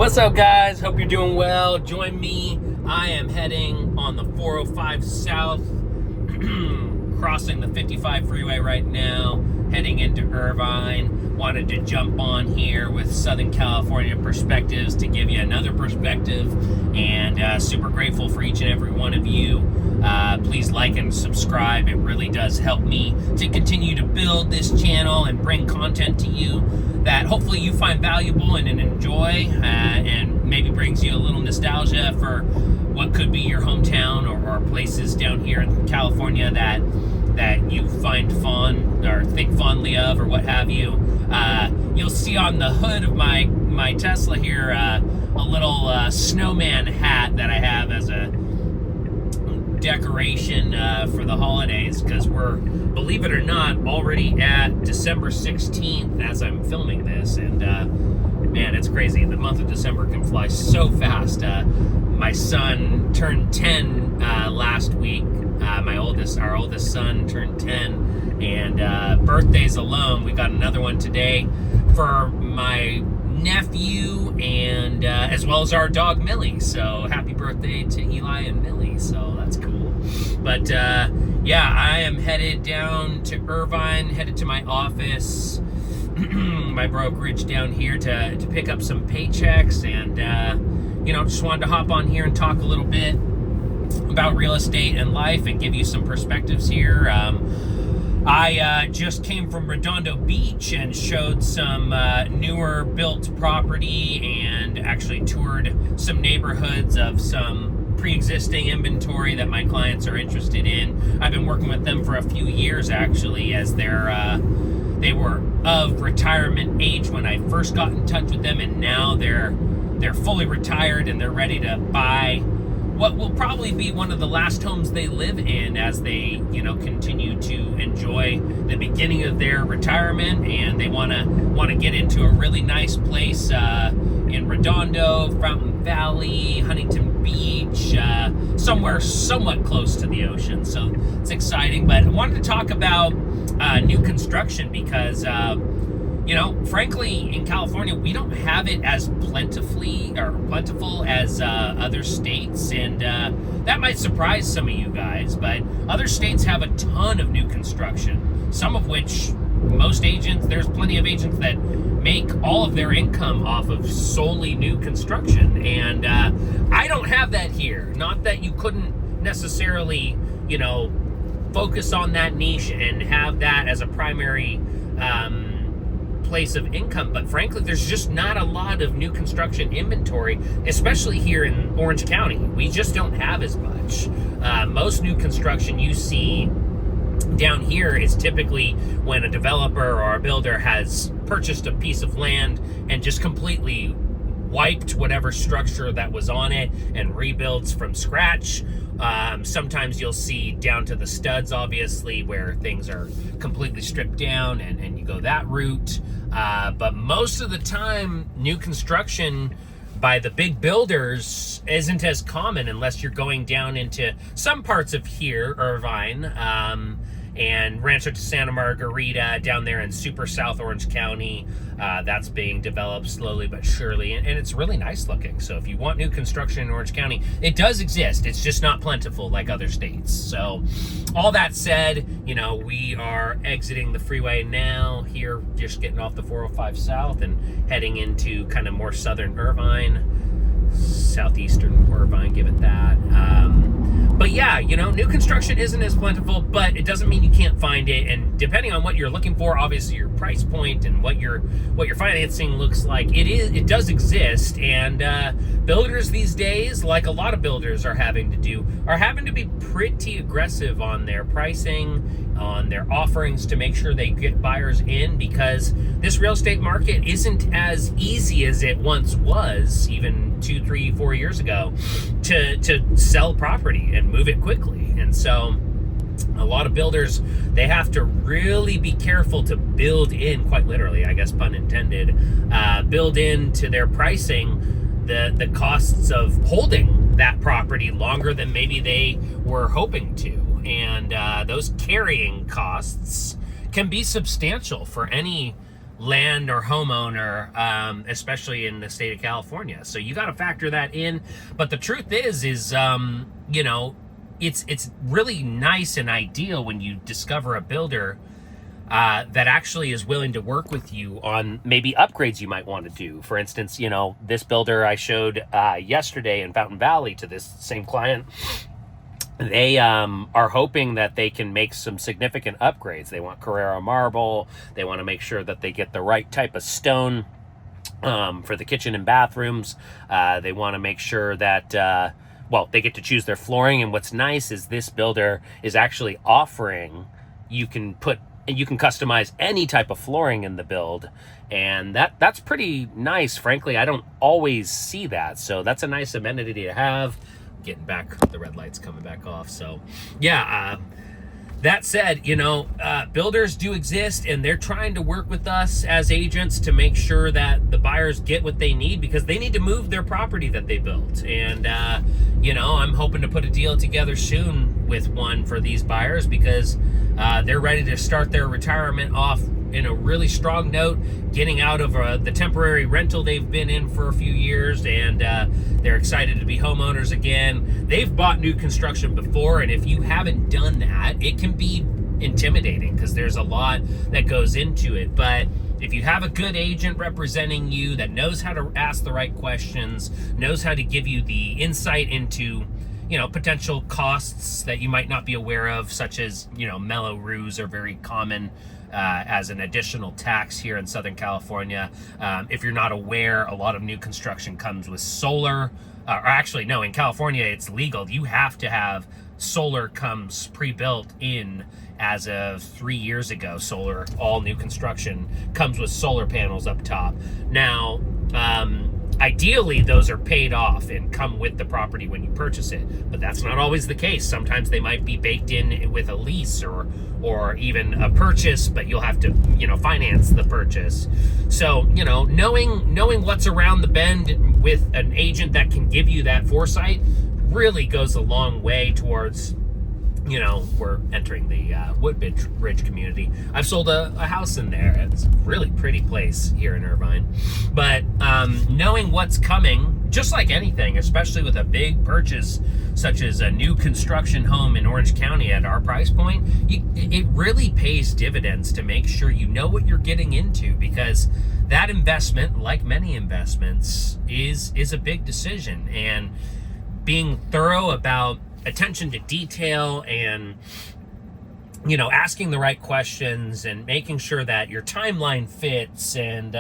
What's up, guys? Hope you're doing well. Join me. I am heading on the 405 South, crossing the 55 freeway right now, heading into Irvine. Wanted to jump on here with Southern California perspectives to give you another perspective, and super grateful for each and every one of you. Please like and subscribe. It really does help me to continue to build this channel and bring content to you that hopefully you find valuable and enjoy, and maybe brings you a little nostalgia for what could be your hometown or places down here in California that you find fond or think fondly of or what have you. You'll see on the hood of my Tesla here a little snowman hat that I have as a decoration for the holidays, because we're, believe it or not, already at December 16th as I'm filming this, and man, it's crazy. The month of December can fly so fast. My son turned 10 last week. Our oldest son turned 10, and birthdays alone, we got another one today for my nephew, and as well as our dog Millie. So happy birthday to Eli and Millie. So that's cool. But yeah, I am headed down to Irvine, headed to my office, my brokerage down here to pick up some paychecks, and just wanted to hop on here and talk a little bit about real estate and life and give you some perspectives here. I just came from Redondo Beach and showed some newer built property, and actually toured some neighborhoods of some pre-existing inventory that my clients are interested in. I've been working with them for a few years, actually, as they were of retirement age when I first got in touch with them, and now they're fully retired and they're ready to buy what will probably be one of the last homes they live in as they, continue to enjoy the beginning of their retirement, and they want to get into a really nice place in Redondo, Fountain Valley, Huntington Beach, somewhere somewhat close to the ocean. So it's exciting. But I wanted to talk about new construction because frankly, in California, we don't have it as plentiful as other states, and that might surprise some of you guys, but other states have a ton of new construction, some of which there's plenty of agents that make all of their income off of solely new construction, and I don't have that here. Not that you couldn't necessarily, focus on that niche and have that as a primary place of income, but frankly, there's just not a lot of new construction inventory, especially here in Orange County. We just don't have as much. Most new construction you see down here is typically when a developer or a builder has purchased a piece of land and just completely wiped whatever structure that was on it and rebuilds from scratch. Sometimes you'll see down to the studs, obviously, where things are completely stripped down and you go that route. But most of the time, new construction by the big builders isn't as common unless you're going down into some parts of here, Irvine, and Rancho de Santa Margarita down there in super South Orange County. That's being developed slowly but surely, and it's really nice looking. So if you want new construction in Orange County, it does exist. It's just not plentiful like other states. So all that said, we are exiting the freeway now here, just getting off the 405 South and heading into kind of more southern Irvine, southeastern Irvine, give it that. But yeah, new construction isn't as plentiful, but it doesn't mean you can't find it. And depending on what you're looking for, obviously your price point and what your financing looks like, it does exist. And builders these days, like a lot of builders are having to be pretty aggressive on their pricing, on their offerings to make sure they get buyers in, because this real estate market isn't as easy as it once was, even 2, 3, 4 years ago, to sell property and move it quickly. And so a lot of builders, they have to really be careful to build in, quite literally, I guess, pun intended, build into their pricing the costs of holding that property longer than maybe they were hoping to. And those carrying costs can be substantial for any land or homeowner, especially in the state of California. So you got to factor that in. But the truth is you know, it's really nice and ideal when you discover a builder that actually is willing to work with you on maybe upgrades you might want to do. For instance, you know, this builder I showed yesterday in Fountain Valley to this same client, they are hoping that they can make some significant upgrades. They want Carrara marble. They want to make sure that they get the right type of stone for the kitchen and bathrooms. They want to make sure that, well, they get to choose their flooring. And what's nice is this builder is actually offering, you can customize any type of flooring in the build. And that's pretty nice. Frankly, I don't always see that. So that's a nice amenity to have. Getting back, the red light's coming back off. So yeah, that said, you know, builders do exist, and they're trying to work with us as agents to make sure that the buyers get what they need, because they need to move their property that they built. And you know, I'm hoping to put a deal together soon with one for these buyers, because they're ready to start their retirement off in a really strong note, getting out of the temporary rental they've been in for a few years, and they're excited to be homeowners again. They've bought new construction before, and if you haven't done that, it can be intimidating because there's a lot that goes into it. But if you have a good agent representing you that knows how to ask the right questions, knows how to give you the insight into, you know, potential costs that you might not be aware of, such as, you know, mellow roofs are very common as an additional tax here in Southern California. If you're not aware, a lot of new construction comes with solar, or actually, no, in California, it's legal. You have to have solar comes pre-built in as of 3 years ago. Solar, all new construction comes with solar panels up top. Now, ideally, those are paid off and come with the property when you purchase it, but that's not always the case. Sometimes they might be baked in with a lease or even a purchase, but you'll have to, you know, finance the purchase. So, you know, knowing what's around the bend with an agent that can give you that foresight really goes a long way towards, you know, we're entering the Woodbridge community. I've sold a house in there. It's a really pretty place here in Irvine. But knowing what's coming, just like anything, especially with a big purchase such as a new construction home in Orange County at our price point, it really pays dividends to make sure you know what you're getting into, because that investment, like many investments, is a big decision. And being thorough about attention to detail and, you know, asking the right questions and making sure that your timeline fits, and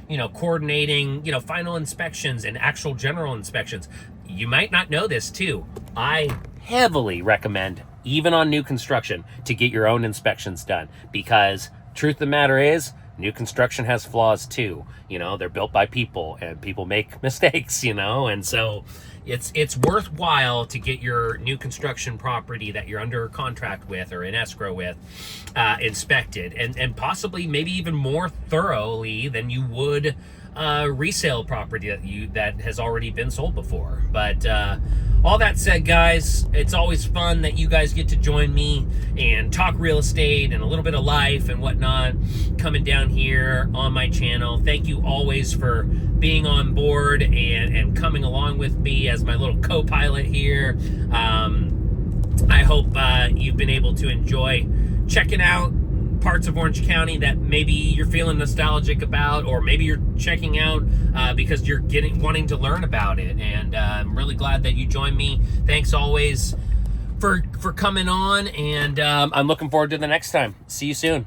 you know, coordinating, you know, final inspections and actual general inspections. You might not know this too. I heavily recommend, even on new construction, to get your own inspections done, because truth of the matter is, new construction has flaws too. You know, they're built by people, and people make mistakes, you know, and so it's worthwhile to get your new construction property that you're under contract with or in escrow with inspected, and possibly maybe even more thoroughly than you would resale property that has already been sold before. But all that said, guys, it's always fun that you guys get to join me and talk real estate and a little bit of life and whatnot coming down here on my channel. Thank you always for being on board and coming along with me as my little co-pilot here. I hope you've been able to enjoy checking out parts of Orange County that maybe you're feeling nostalgic about, or maybe you're checking out because you're wanting to learn about it. And I'm really glad that you joined me. Thanks always for coming on, and I'm looking forward to the next time. See you soon.